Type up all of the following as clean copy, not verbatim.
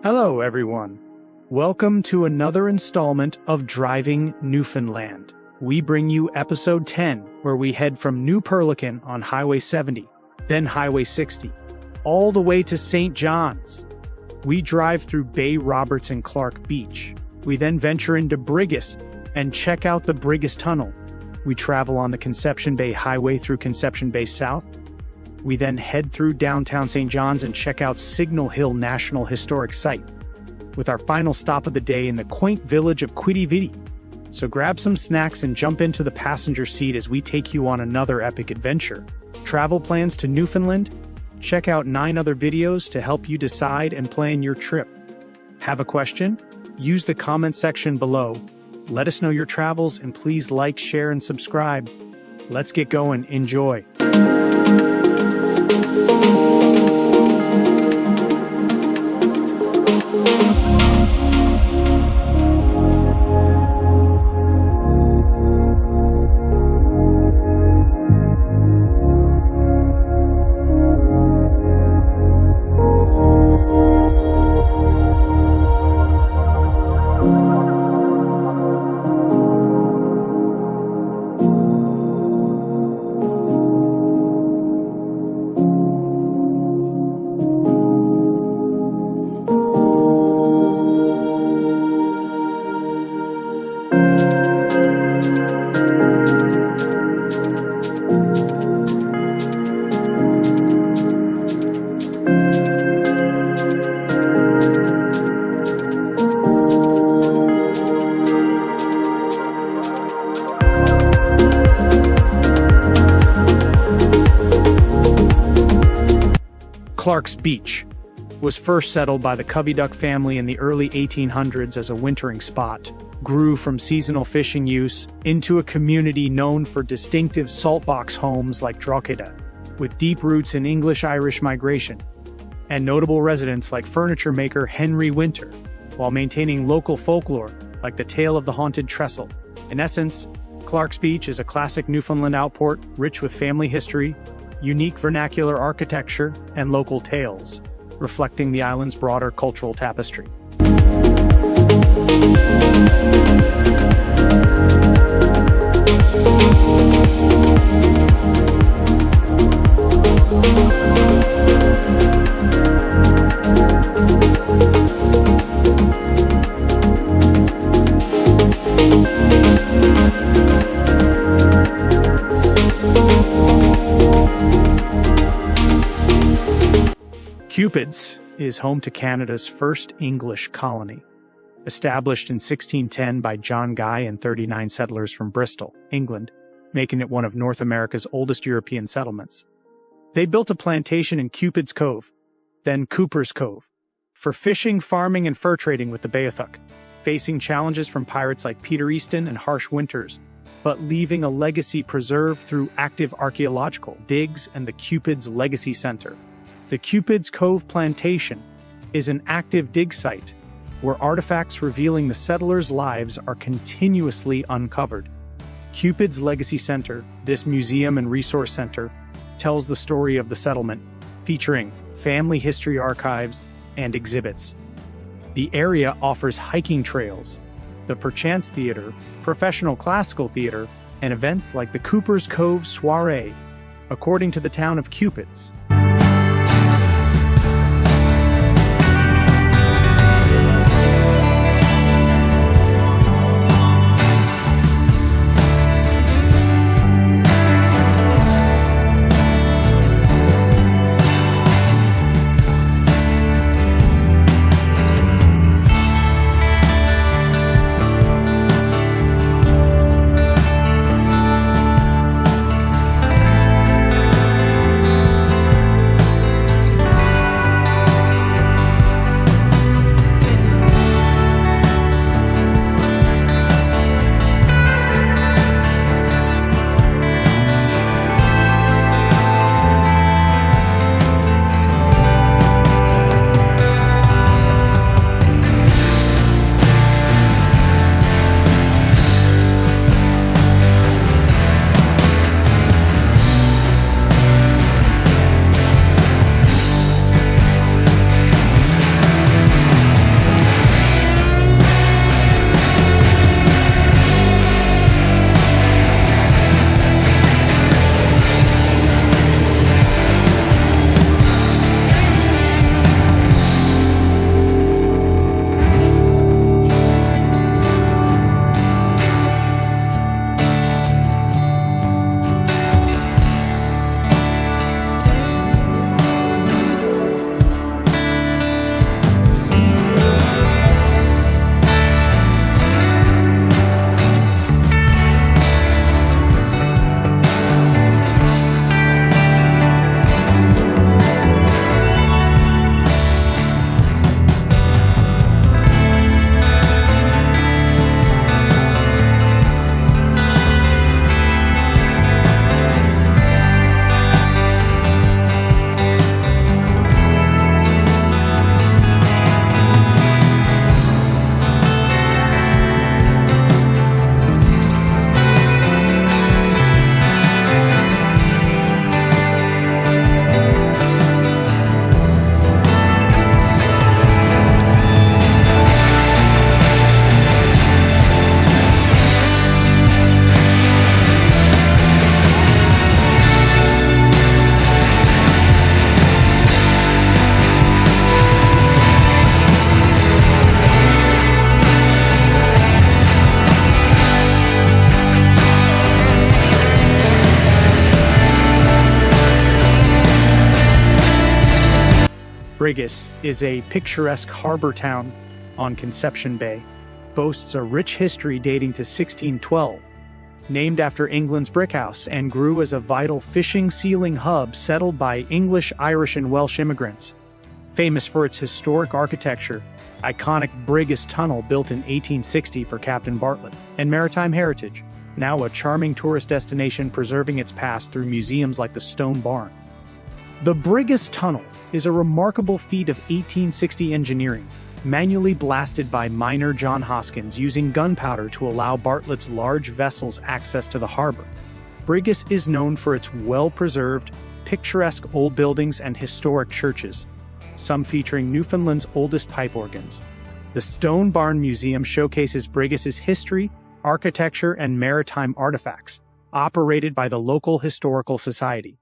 Hello, everyone. Welcome to another installment of Driving Newfoundland. We bring you episode 10, where we head from New Perlican on Highway 70, then Highway 60, all the way to St. John's. We drive through Bay Roberts and Clark Beach. We then venture into Brigus and check out the Brigus Tunnel. We travel on the Conception Bay Highway through Conception Bay South. We then head through downtown St. John's and check out Signal Hill National Historic Site, with our final stop of the day in the quaint village of Quidi Vidi. So grab some snacks and jump into the passenger seat as we take you on another epic adventure. Travel plans to Newfoundland? Check out 9 other videos to help you decide and plan your trip. Have a question? Use the comment section below. Let us know your travels and please like, share, and subscribe. Let's get going. Enjoy. Clark's Beach was first settled by the Covey Duck family in the early 1800s as a wintering spot, grew from seasonal fishing use into a community known for distinctive saltbox homes like Drogheda, with deep roots in English-Irish migration, and notable residents like furniture maker Henry Winter, while maintaining local folklore like the tale of the haunted trestle. In essence, Clark's Beach is a classic Newfoundland outport rich with family history, unique vernacular architecture, and local tales, reflecting the island's broader cultural tapestry. Cupid's is home to Canada's first English colony, established in 1610 by John Guy and 39 settlers from Bristol, England, making it one of North America's oldest European settlements. They built a plantation in Cupid's Cove, then Cooper's Cove, for fishing, farming, and fur trading with the Beothuk, facing challenges from pirates like Peter Easton and harsh winters, but leaving a legacy preserved through active archaeological digs and the Cupid's Legacy Center. The Cupid's Cove Plantation is an active dig site where artifacts revealing the settlers' lives are continuously uncovered. Cupid's Legacy Center, this museum and resource center, tells the story of the settlement, featuring family history archives and exhibits. The area offers hiking trails, the Perchance Theater, professional classical theater, and events like the Cooper's Cove Soiree, according to the town of Cupid's. Brigus is a picturesque harbor town on Conception Bay. Boasts a rich history dating to 1612, named after England's brickhouse, and grew as a vital fishing sealing hub settled by English, Irish, and Welsh immigrants. Famous for its historic architecture, iconic Brigus Tunnel built in 1860 for Captain Bartlett, and maritime heritage, now a charming tourist destination preserving its past through museums like the Stone Barn. The Brigus Tunnel is a remarkable feat of 1860 engineering, manually blasted by miner John Hoskins using gunpowder to allow Bartlett's large vessels access to the harbor. Brigus is known for its well-preserved, picturesque old buildings and historic churches, some featuring Newfoundland's oldest pipe organs. The Stone Barn Museum showcases Brigus's history, architecture, and maritime artifacts, operated by the local historical society.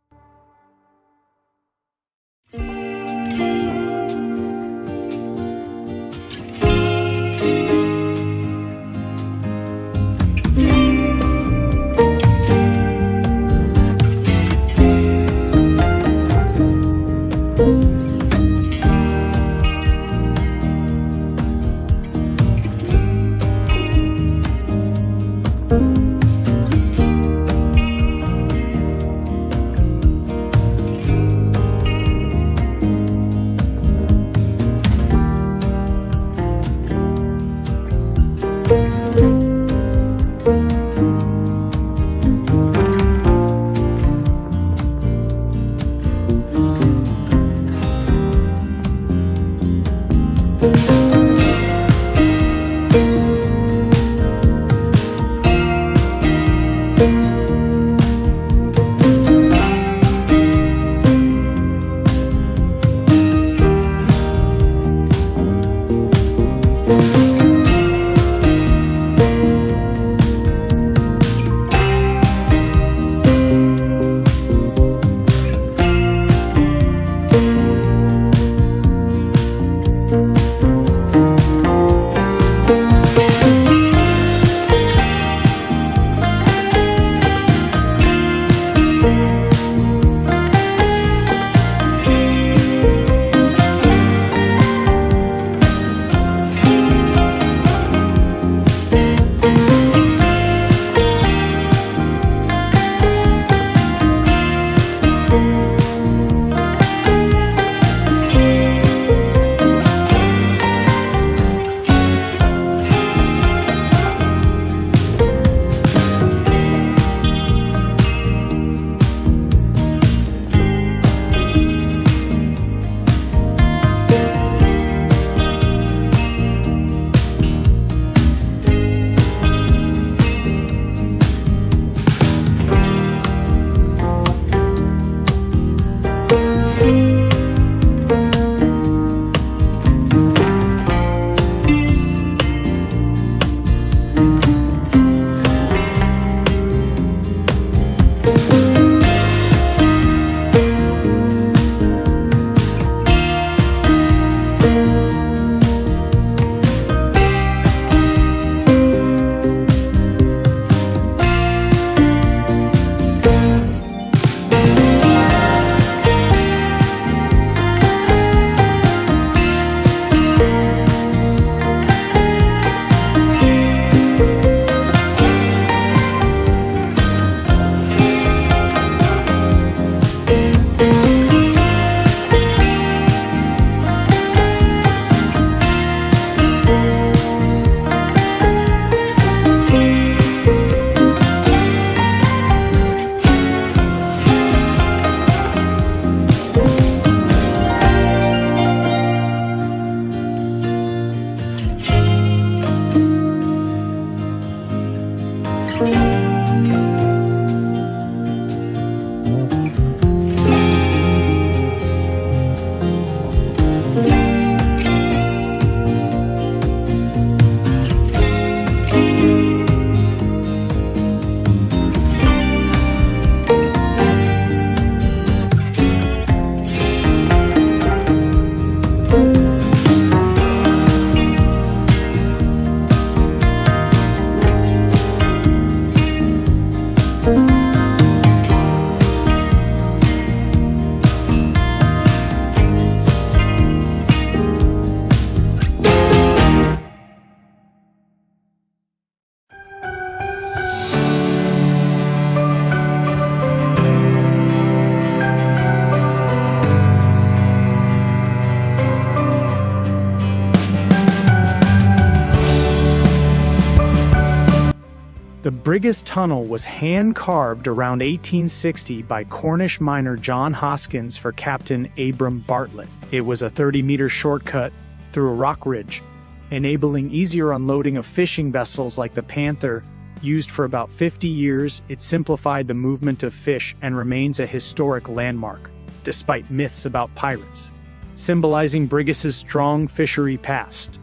The Brigus Tunnel was hand-carved around 1860 by Cornish miner John Hoskins for Captain Abram Bartlett. It was a 30-meter shortcut through a rock ridge, enabling easier unloading of fishing vessels like the Panther. Used for about 50 years, it simplified the movement of fish and remains a historic landmark, despite myths about pirates, symbolizing Brigus's strong fishery past.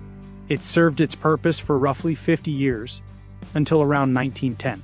It served its purpose for roughly 50 years, until around 1910.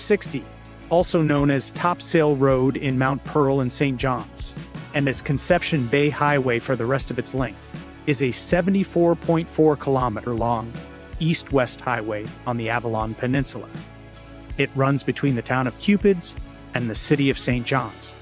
60, also known as Topsail Road in Mount Pearl and St. John's, and as Conception Bay Highway for the rest of its length, is a 74.4-kilometer long east-west highway on the Avalon Peninsula. It runs between the town of Cupids and the city of St. John's.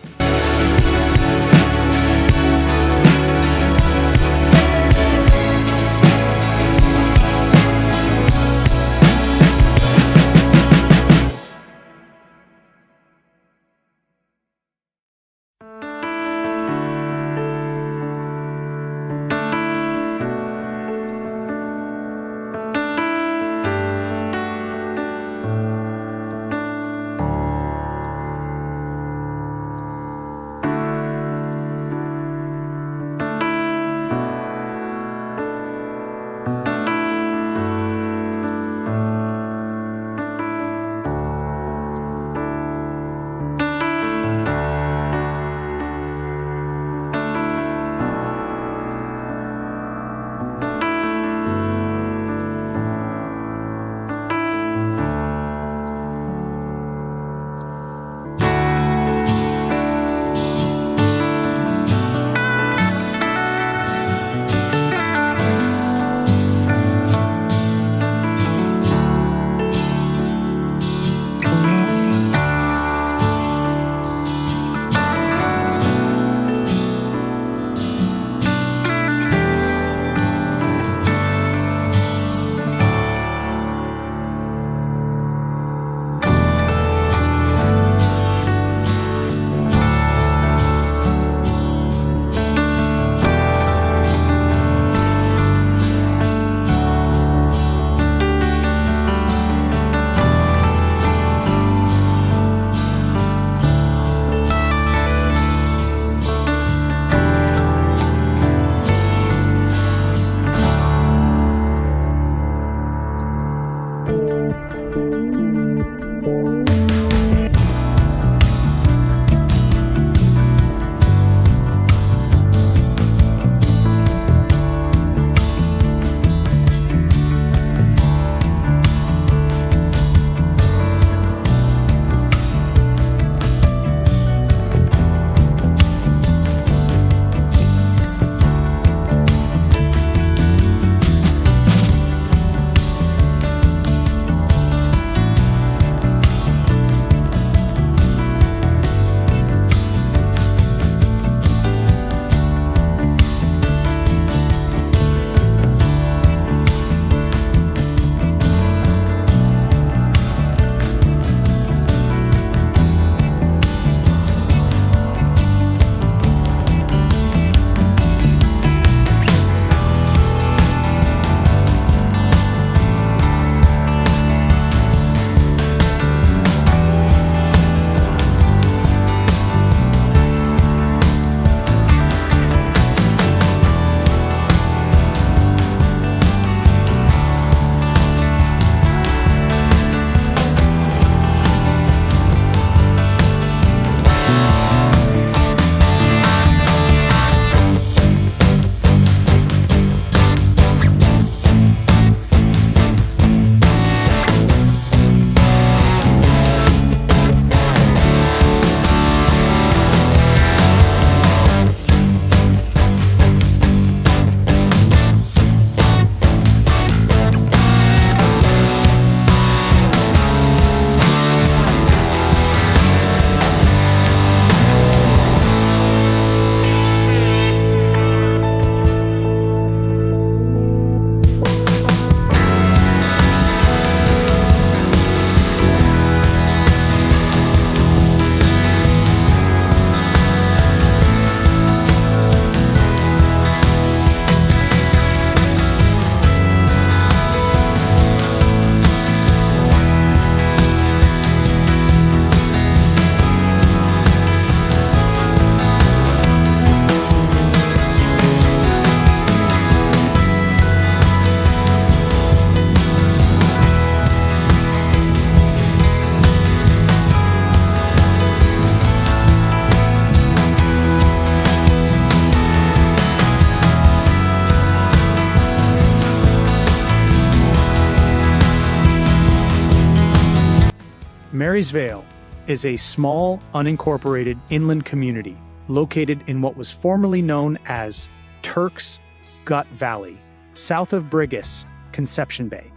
Marysvale is a small, unincorporated inland community located in what was formerly known as Turk's Gut Valley, south of Brigus, Conception Bay.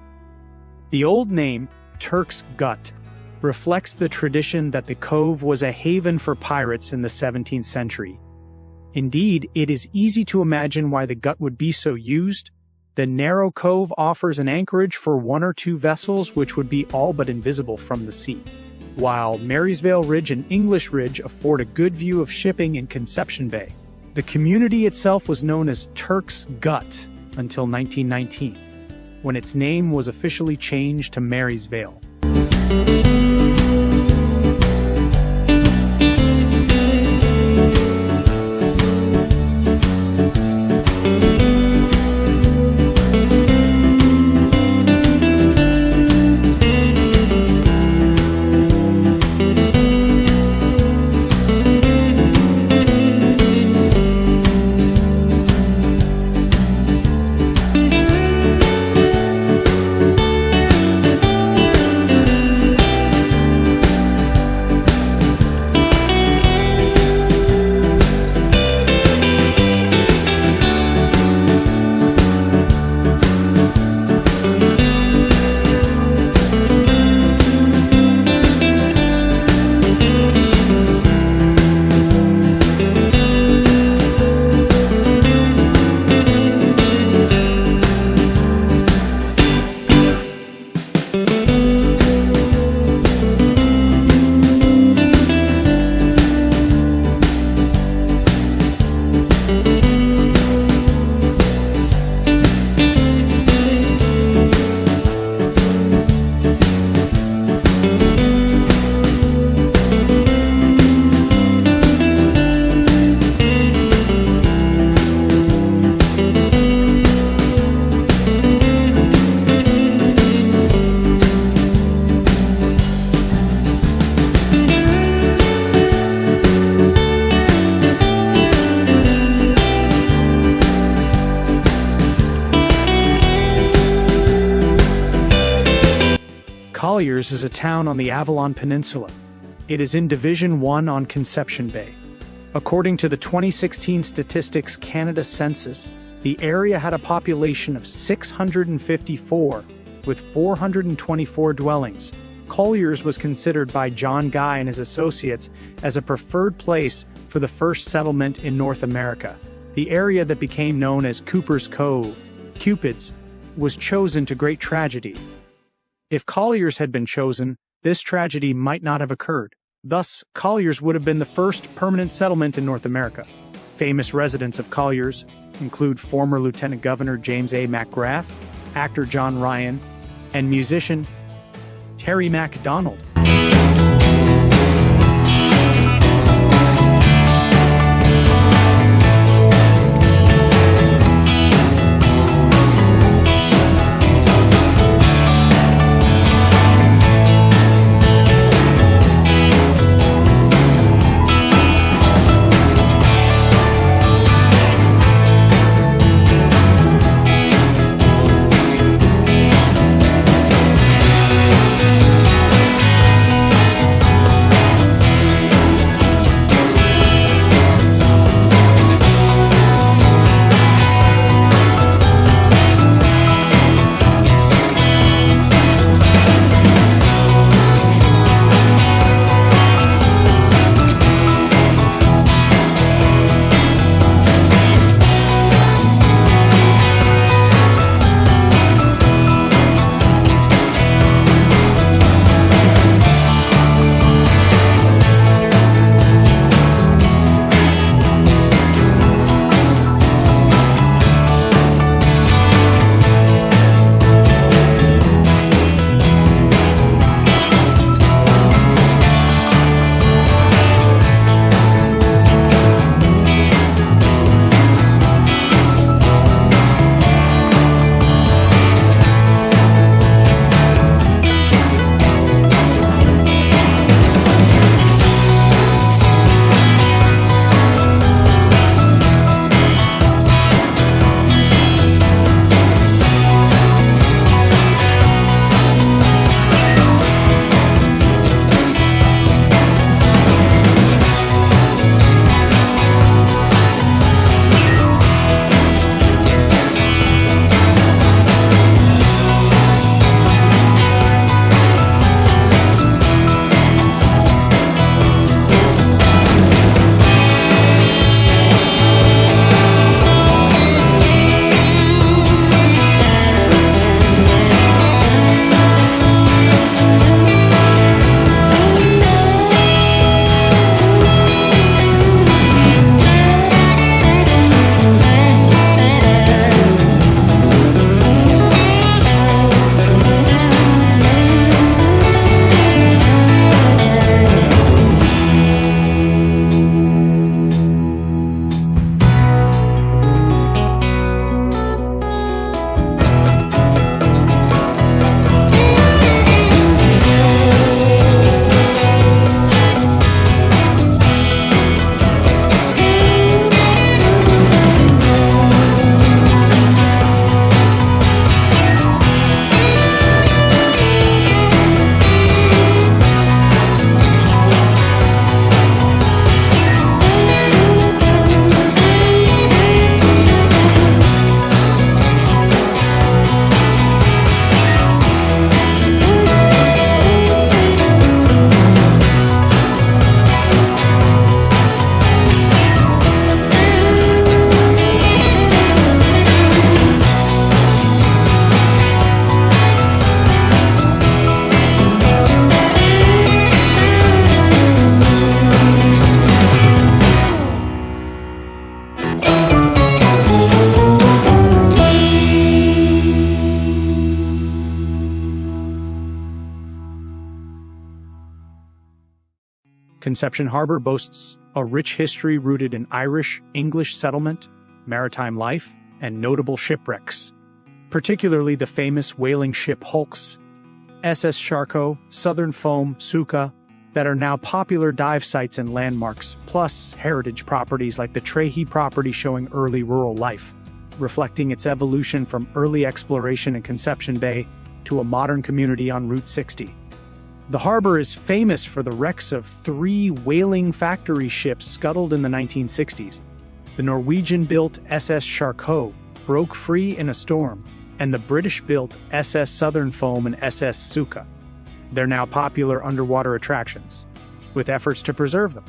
The old name, Turk's Gut, reflects the tradition that the cove was a haven for pirates in the 17th century. Indeed, it is easy to imagine why the gut would be so used. The narrow cove offers an anchorage for one or two vessels which would be all but invisible from the sea, while Marysvale Ridge and English Ridge afford a good view of shipping in Conception Bay. The community itself was known as Turk's Gut until 1919, when its name was officially changed to Marysvale. Colliers is a town on the Avalon Peninsula. It is in Division 1 on Conception Bay. According to the 2016 Statistics Canada census, the area had a population of 654, with 424 dwellings. Colliers was considered by John Guy and his associates as a preferred place for the first settlement in North America. The area that became known as Cooper's Cove, Cupid's, was chosen to great tragedy. If Colliers had been chosen, this tragedy might not have occurred. Thus, Colliers would have been the first permanent settlement in North America. Famous residents of Colliers include former Lieutenant Governor James A. McGrath, actor John Ryan, and musician Terry MacDonald. Conception Harbor boasts a rich history rooted in Irish, English settlement, maritime life, and notable shipwrecks, particularly the famous whaling ship hulks, SS Charcot, Southern Foam, Suka, that are now popular dive sites and landmarks, plus heritage properties like the Trehi property showing early rural life, reflecting its evolution from early exploration in Conception Bay to a modern community on Route 60. The harbor is famous for the wrecks of 3 whaling factory ships scuttled in the 1960s. The Norwegian-built SS Charcot broke free in a storm, and the British-built SS Southern Foam and SS Suka. They're now popular underwater attractions, with efforts to preserve them.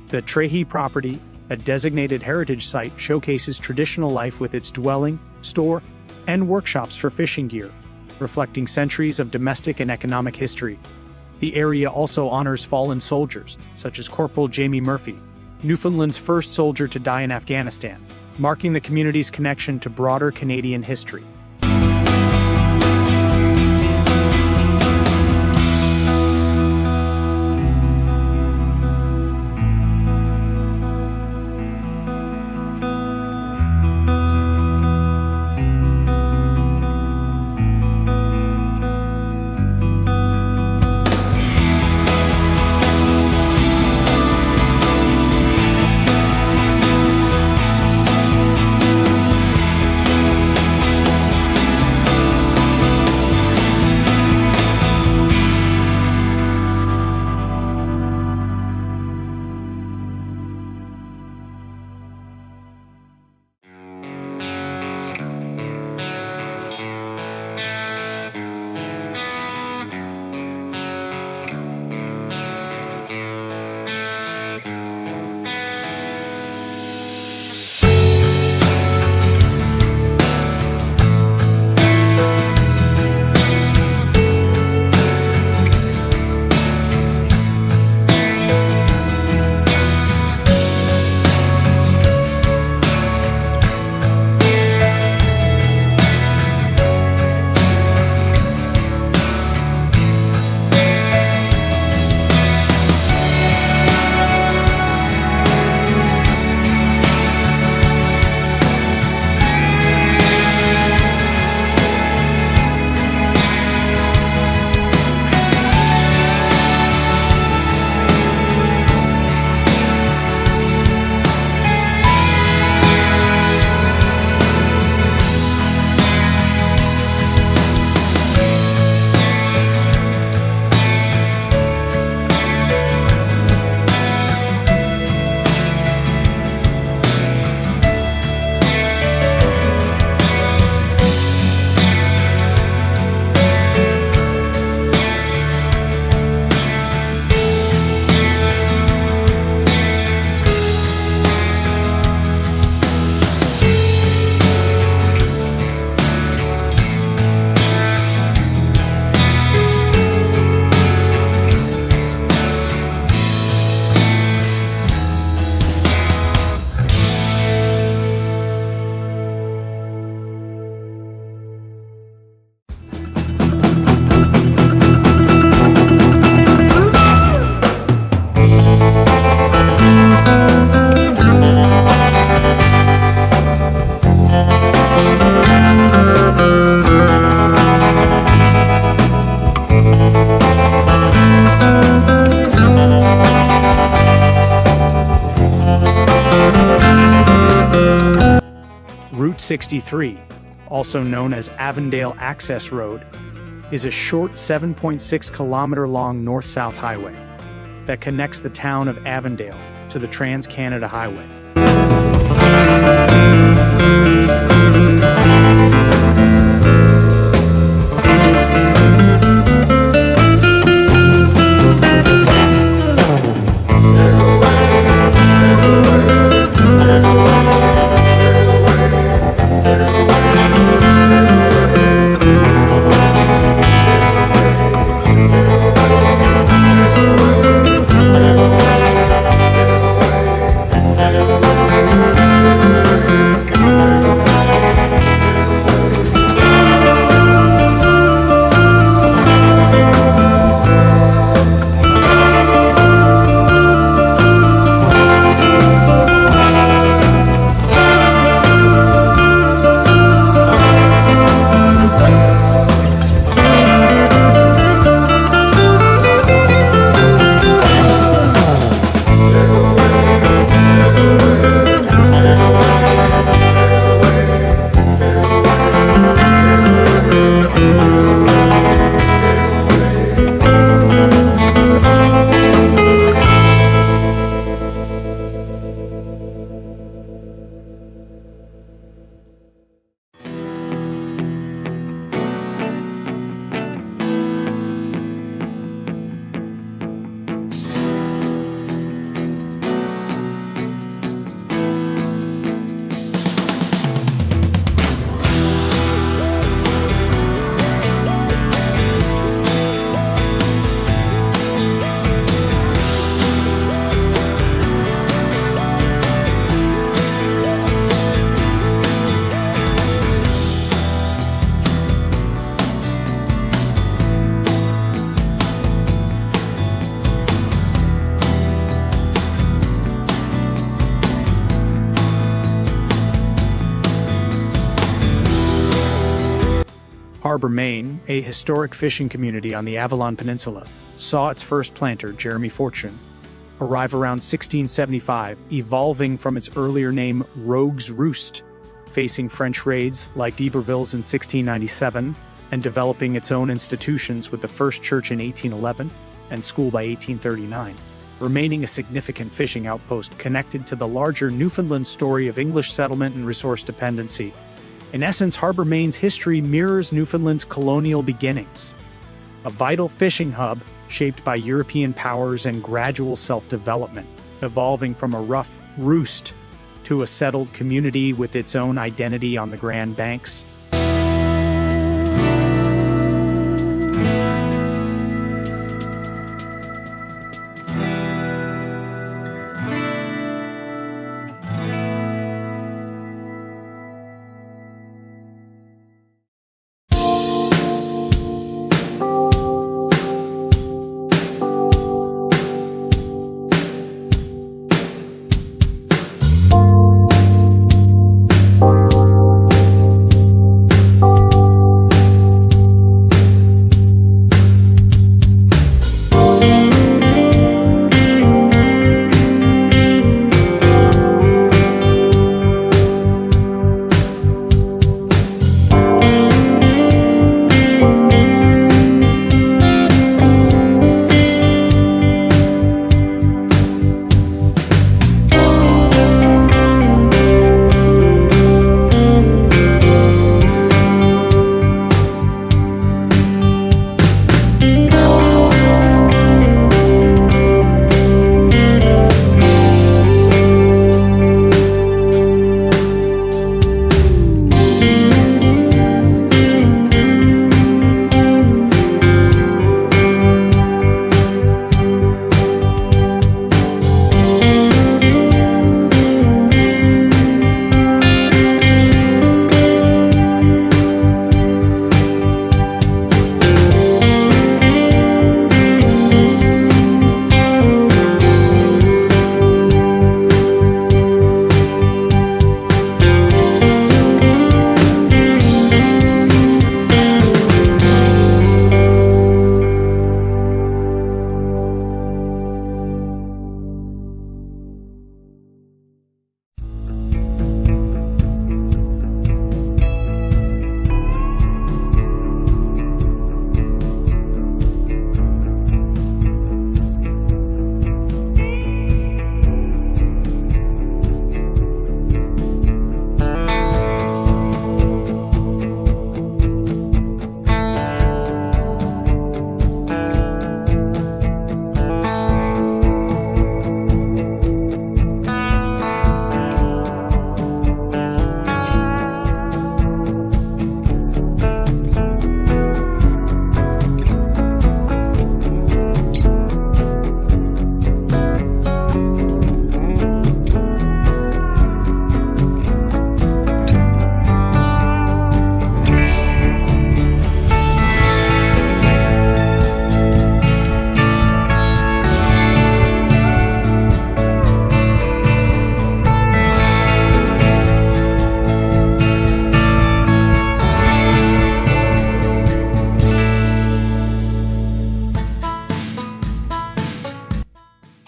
The Trehi property, a designated heritage site, showcases traditional life with its dwelling, store, and workshops for fishing gear, reflecting centuries of domestic and economic history. The area also honors fallen soldiers, such as Corporal Jamie Murphy, Newfoundland's first soldier to die in Afghanistan, marking the community's connection to broader Canadian history. Route 63, also known as Avondale Access Road, is a short 7.6-kilometer-long north-south highway that connects the town of Avondale to the Trans-Canada Highway. Harbour, Maine, a historic fishing community on the Avalon Peninsula, saw its first planter, Jeremy Fortune, arrive around 1675, evolving from its earlier name Rogue's Roost, facing French raids like d'Iberville's in 1697, and developing its own institutions with the first church in 1811 and school by 1839, remaining a significant fishing outpost connected to the larger Newfoundland story of English settlement and resource dependency. In essence, Harbour, Maine's history mirrors Newfoundland's colonial beginnings, a vital fishing hub shaped by European powers and gradual self-development, evolving from a rough roost to a settled community with its own identity on the Grand Banks.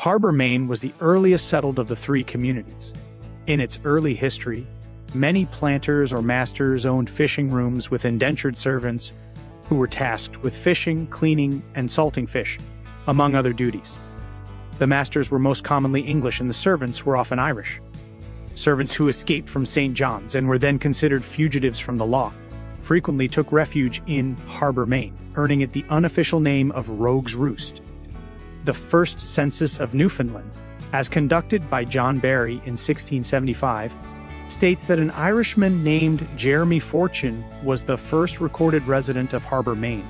Harbour, Maine was the earliest settled of the three communities. In its early history, many planters or masters owned fishing rooms with indentured servants who were tasked with fishing, cleaning, and salting fish, among other duties. The masters were most commonly English and the servants were often Irish. Servants who escaped from St. John's and were then considered fugitives from the law frequently took refuge in Harbour, Maine, earning it the unofficial name of Rogue's Roost. The first census of Newfoundland, as conducted by John Barry in 1675, states that an Irishman named Jeremy Fortune was the first recorded resident of Harbour, Maine.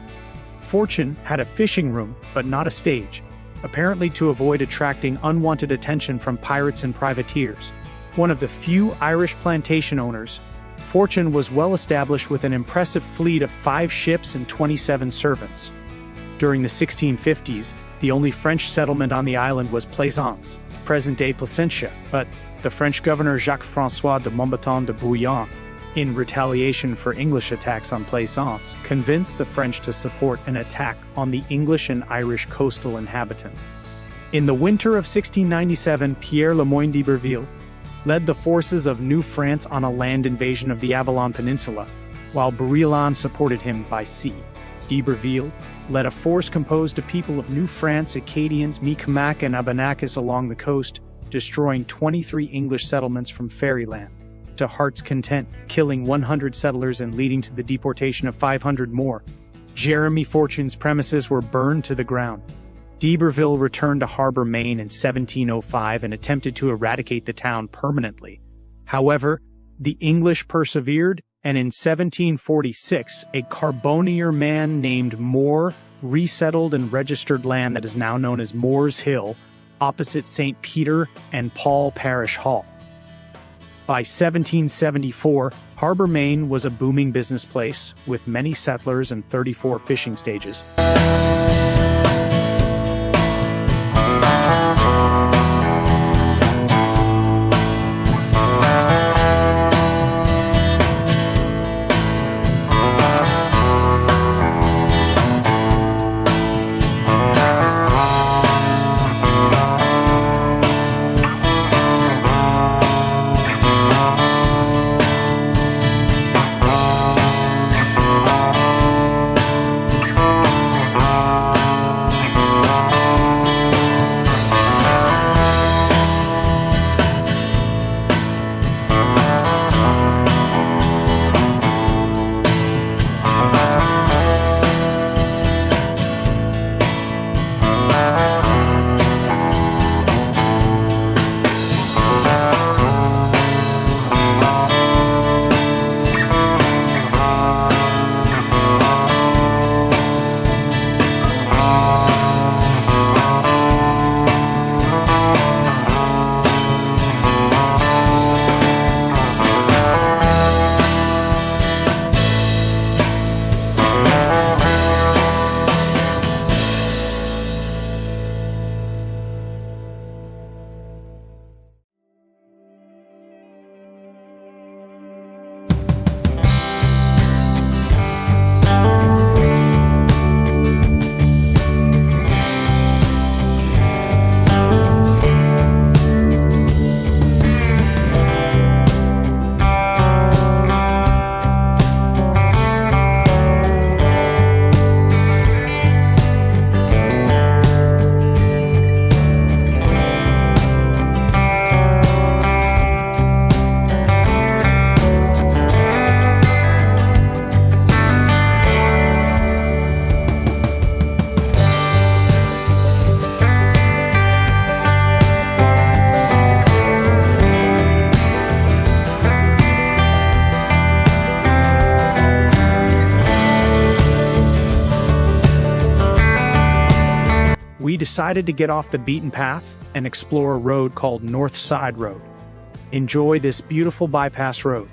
Fortune had a fishing room, but not a stage, apparently to avoid attracting unwanted attention from pirates and privateers. One of the few Irish plantation owners, Fortune was well established with an impressive fleet of 5 ships and 27 servants. During the 1650s, the only French settlement on the island was Plaisance, present-day Placentia, but the French governor Jacques-François de Montbaton de Bouillon in retaliation for English attacks on Plaisance, convinced the French to support an attack on the English and Irish coastal inhabitants. In the winter of 1697, Pierre Le Moyne d'Iberville led the forces of New France on a land invasion of the Avalon Peninsula, while Brouillan supported him by sea. D'Iberville led a force composed of people of New France, Acadians, Mi'kmaq, and Abenakis along the coast, destroying 23 English settlements from Fairyland to Heart's Content, killing 100 settlers and leading to the deportation of 500 more. Jeremy Fortune's premises were burned to the ground. D'Iberville returned to Harbor, Maine in 1705 and attempted to eradicate the town permanently. However, the English persevered, and in 1746, a Carbonier man named Moore resettled and registered land that is now known as Moore's Hill, opposite St. Peter and Paul Parish Hall. By 1774, Harbor, Maine was a booming business place, with many settlers and 34 fishing stages. We decided to get off the beaten path and explore a road called North Side Road. Enjoy this beautiful bypass road.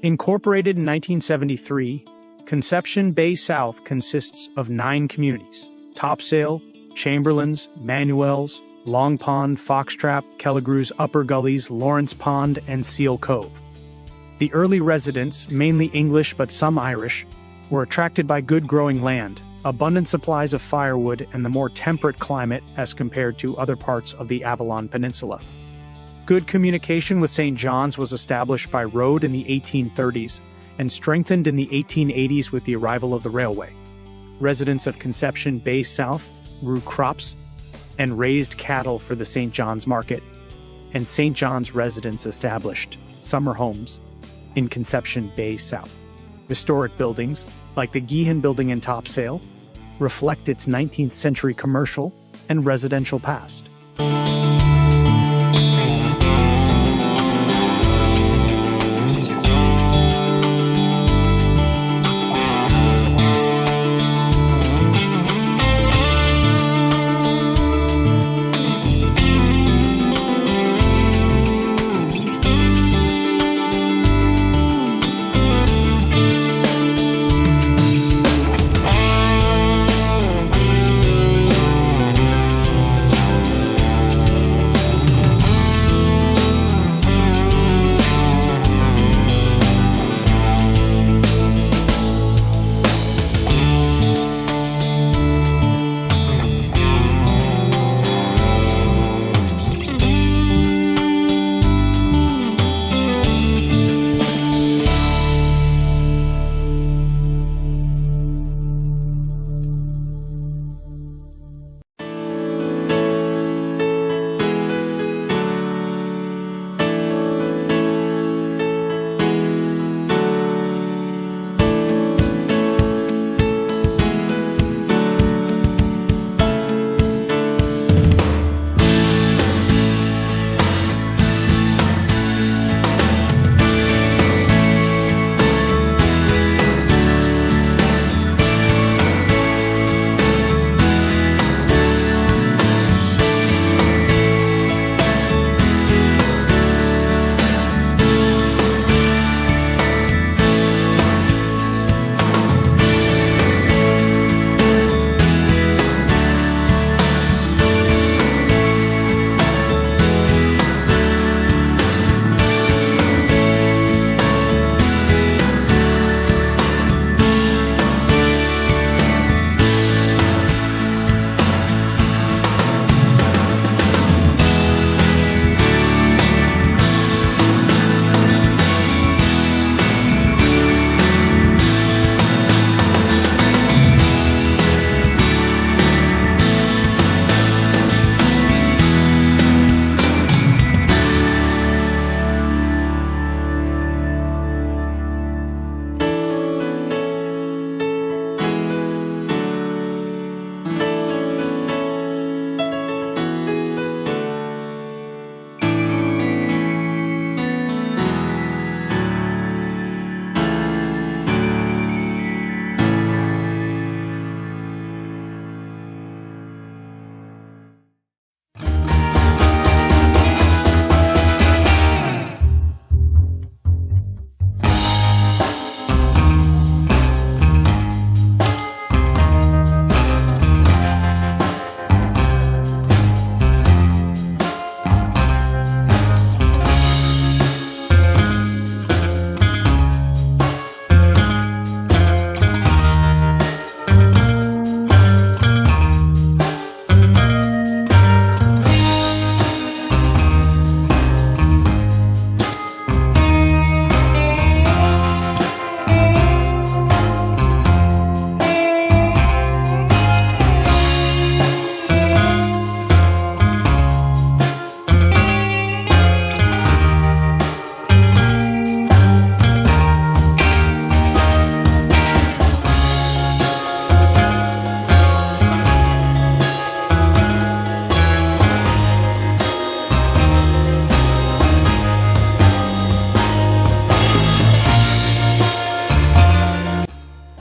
Incorporated in 1973, Conception Bay South consists of 9 communities: Topsail, Chamberlains, Manuel's, Long Pond, Foxtrap, Kelligrews, Upper Gullies, Lawrence Pond, and Seal Cove. The early residents, mainly English but some Irish, were attracted by good growing land, abundant supplies of firewood, and the more temperate climate as compared to other parts of the Avalon Peninsula. Good communication with St. John's was established by road in the 1830s and strengthened in the 1880s with the arrival of the railway. Residents of Conception Bay South grew crops and raised cattle for the St. John's market, and St. John's residents established summer homes in Conception Bay South. Historic buildings, like the Geehan Building in Topsail, reflect its 19th century commercial and residential past.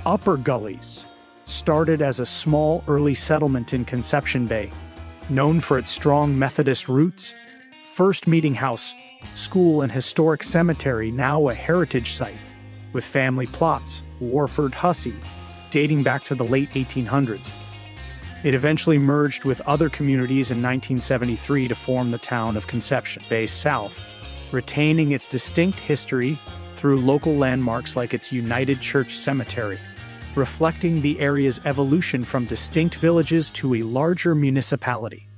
Upper Gullies started as a small early settlement in Conception Bay, known for its strong Methodist roots, first meeting house, school, and historic cemetery, now a heritage site. with family plots, Warford Hussey, dating back to the late 1800s. It eventually merged with other communities in 1973 to form the town of Conception, based south, retaining its distinct history through local landmarks like its United Church Cemetery, reflecting the area's evolution from distinct villages to a larger municipality.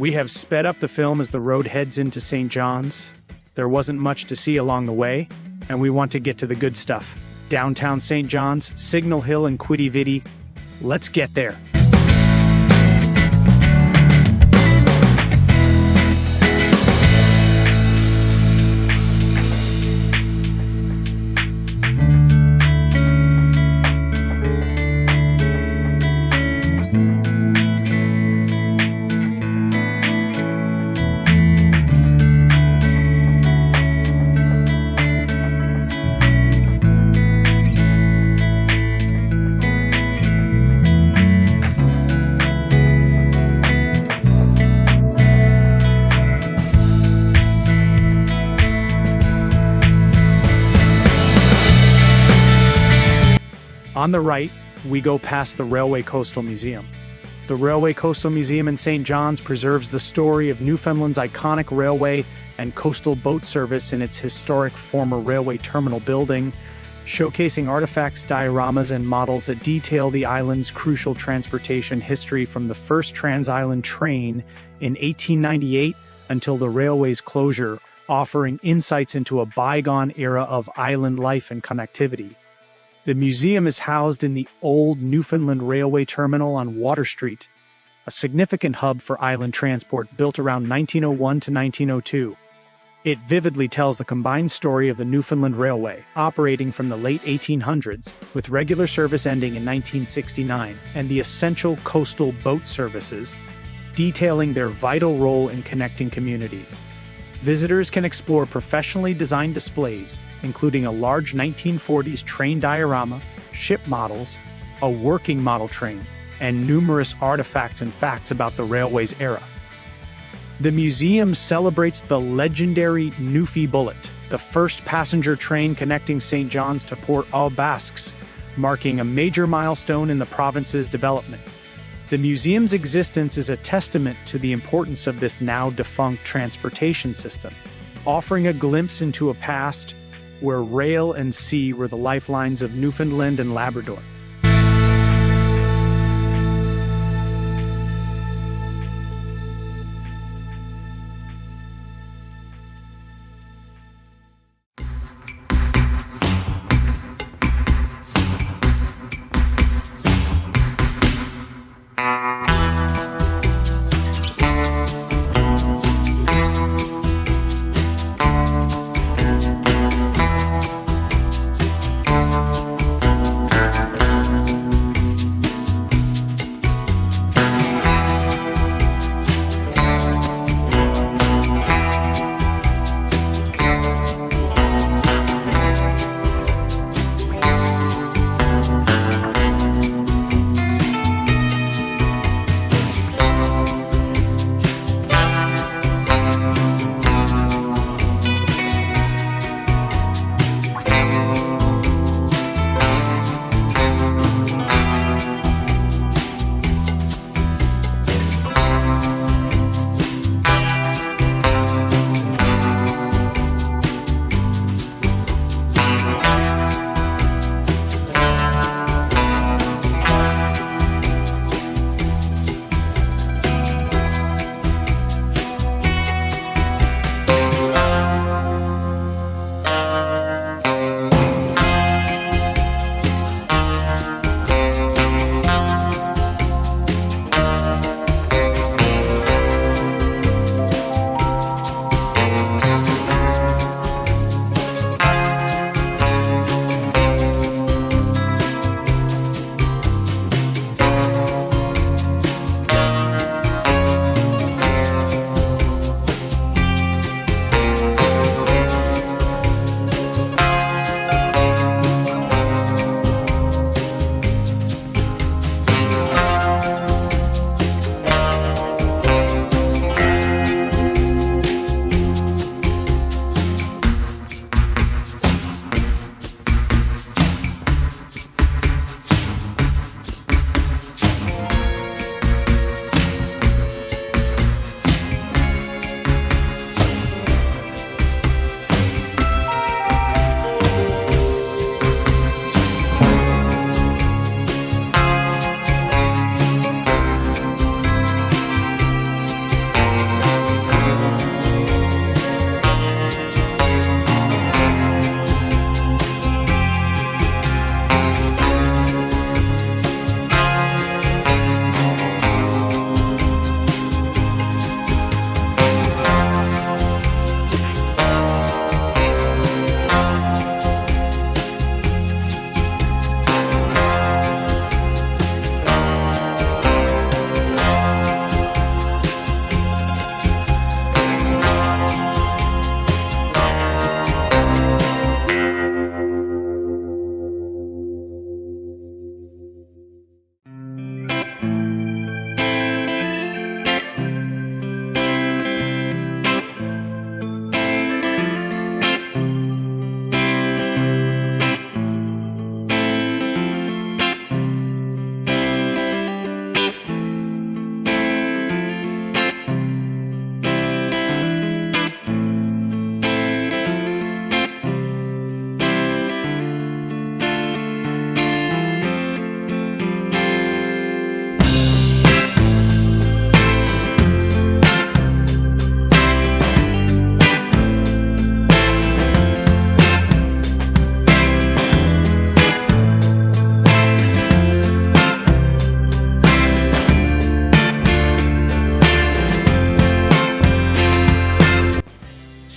We have sped up the film as the road heads into St. John's. There wasn't much to see along the way, and we want to get to the good stuff. Downtown St. John's, Signal Hill, and Quidi Vidi. Let's get there. On the right, we go past the Railway Coastal Museum. The Railway Coastal Museum in St. John's preserves the story of Newfoundland's iconic railway and coastal boat service in its historic former railway terminal building, showcasing artifacts, dioramas, and models that detail the island's crucial transportation history from the first trans-island train in 1898 until the railway's closure, offering insights into a bygone era of island life and connectivity. The museum is housed in the old Newfoundland Railway Terminal on Water Street, a significant hub for island transport built around 1901 to 1902. It vividly tells the combined story of the Newfoundland Railway, operating from the late 1800s, with regular service ending in 1969, and the essential coastal boat services, detailing their vital role in connecting communities. Visitors can explore professionally designed displays, including a large 1940s train diorama, ship models, a working model train, and numerous artifacts and facts about the railway's era. The museum celebrates the legendary Newfie Bullet, the first passenger train connecting St. John's to Port aux Basques, marking a major milestone in the province's development. The museum's existence is a testament to the importance of this now-defunct transportation system, offering a glimpse into a past where rail and sea were the lifelines of Newfoundland and Labrador.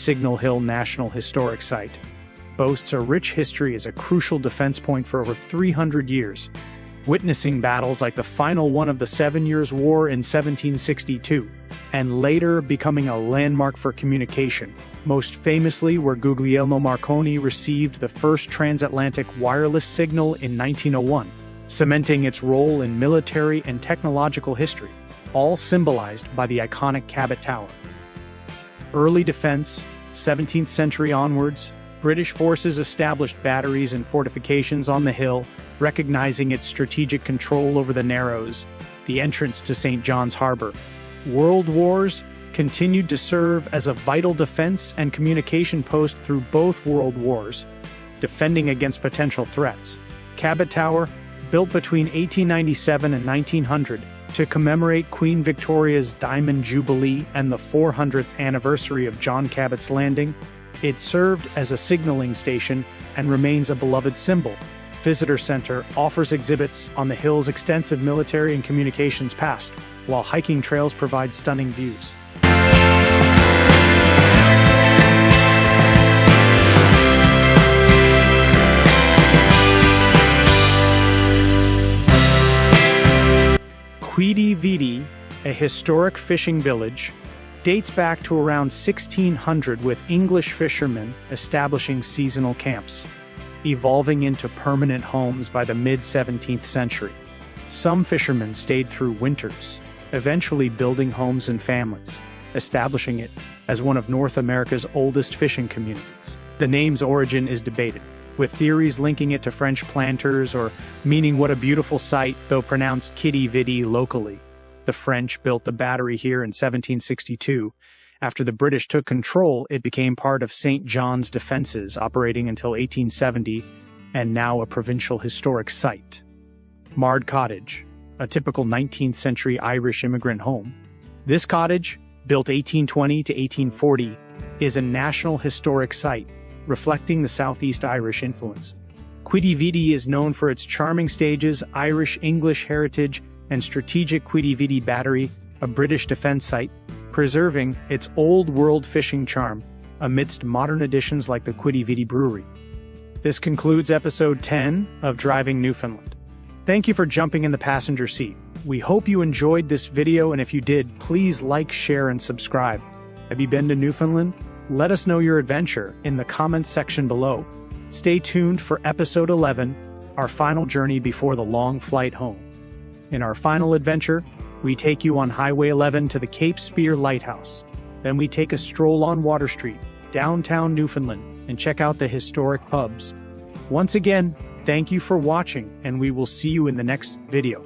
Signal Hill National Historic Site boasts a rich history as a crucial defense point for over 300 years, witnessing battles like the final one of the 7 Years' War in 1762, and later becoming a landmark for communication, most famously where Guglielmo Marconi received the first transatlantic wireless signal in 1901, cementing its role in military and technological history, all symbolized by the iconic Cabot Tower. Early defense, 17th century onwards, British forces established batteries and fortifications on the hill, recognizing its strategic control over the Narrows, the entrance to St. John's Harbor. World wars continued to serve as a vital defense and communication post through both world wars, defending against potential threats. Cabot Tower, built between 1897 and 1900 to commemorate Queen Victoria's Diamond Jubilee and the 400th anniversary of John Cabot's landing, it served as a signaling station and remains a beloved symbol. Visitor Center offers exhibits on the hill's extensive military and communications past, while hiking trails provide stunning views. Quidi Vidi, a historic fishing village, dates back to around 1600 with English fishermen establishing seasonal camps, evolving into permanent homes by the mid-17th century. Some fishermen stayed through winters, eventually building homes and families, establishing it as one of North America's oldest fishing communities. The name's origin is debated, with theories linking it to French planters or meaning "what a beautiful sight," though pronounced Quidi Vidi locally. The French built the battery here in 1762. After the British took control, it became part of St. John's defenses, operating until 1870, and now a provincial historic site. Mard Cottage, a typical 19th century Irish immigrant home. This cottage, built 1820 to 1840, is a national historic site, reflecting the Southeast Irish influence. Quidi Vidi is known for its charming stages, Irish-English heritage, and strategic Quidi Vidi Battery, a British defense site, preserving its old-world fishing charm amidst modern additions like the Quidi Vidi Brewery. This concludes episode 10 of Driving Newfoundland. Thank you for jumping in the passenger seat. We hope you enjoyed this video, and if you did, please like, share, and subscribe. Have you been to Newfoundland? Let us know your adventure in the comments section below. Stay tuned for episode 11, our final journey before the long flight home. In our final adventure, we take you on Highway 11 to the Cape Spear Lighthouse. Then we take a stroll on Water Street, downtown Newfoundland, and check out the historic pubs. Once again, thank you for watching, and we will see you in the next video.